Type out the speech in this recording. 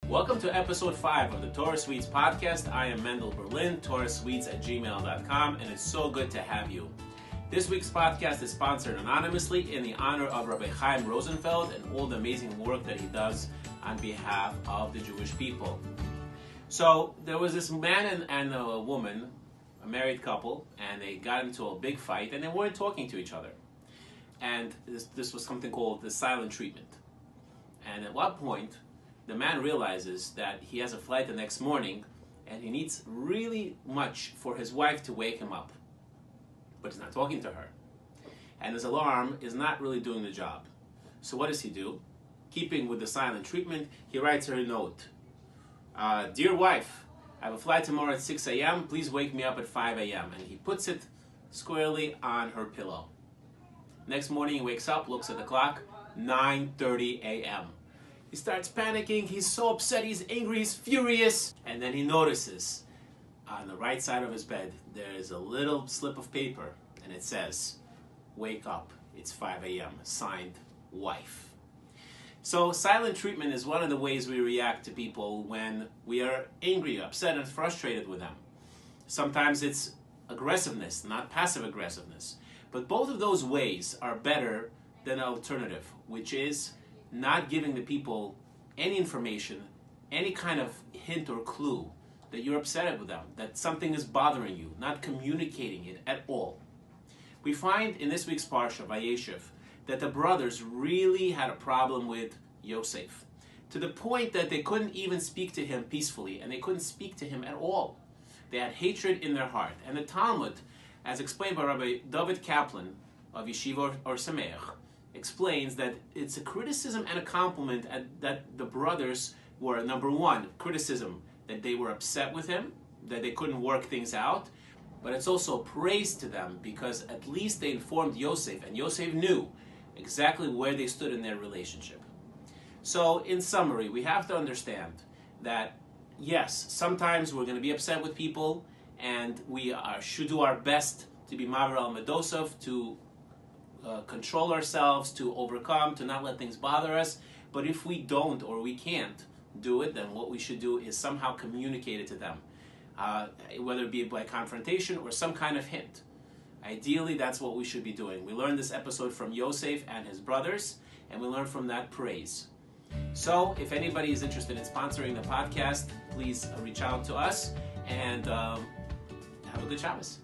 Welcome to episode 5 of the Torah Suites podcast. I am Mendel Berlin, TorahSuites@gmail.com, and it's so good to have you. This week's podcast is sponsored anonymously in the honor of Rabbi Chaim Rosenfeld and all the amazing work that he does on behalf of the Jewish people. So there was this man and a woman, a married couple, and they got into a big fight, and they weren't talking to each other. And this was something called the silent treatment. And at one point, the man realizes that he has a flight the next morning and he needs really much for his wife to wake him up. But he's not talking to her. And his alarm is not really doing the job. So what does he do? Keeping with the silent treatment, he writes her a note. Dear wife, I have a flight tomorrow at 6 a.m. Please wake me up at 5 a.m. And he puts it squarely on her pillow. Next morning he wakes up, looks at the clock, 9:30 a.m. He starts panicking, he's so upset, he's angry, he's furious. And then he notices on the right side of his bed, there is a little slip of paper and it says, wake up, it's 5 a.m., signed, wife. So silent treatment is one of the ways we react to people when we are angry, upset, and frustrated with them. Sometimes it's aggressiveness, not passive aggressiveness. But both of those ways are better than an alternative, which is not giving the people any information, any kind of hint or clue that you're upset with them, that something is bothering you, not communicating it at all. We find in this week's Parashat vayashev that the brothers really had a problem with Yosef, to the point that they couldn't even speak to him peacefully, and they couldn't speak to him at all. They had hatred in their heart. And the Talmud, as explained by Rabbi David Kaplan of Yeshiva or Sameach, explains that it's a criticism and a compliment that the brothers were, number one, criticism that they were upset with him, that they couldn't work things out, but it's also praise to them because at least they informed Yosef, and Yosef knew exactly where they stood in their relationship. So in summary, we have to understand that yes, sometimes we're going to be upset with people, and we should do our best to be maver al medosov, to control ourselves, to overcome, to not let things bother us. But if we don't or we can't do it, then what we should do is somehow communicate it to them, whether it be by confrontation or some kind of hint. Ideally, that's what we should be doing. We learned this episode from Yosef and his brothers, and we learned from that praise. So if anybody is interested in sponsoring the podcast, please reach out to us, and have a good Shabbos.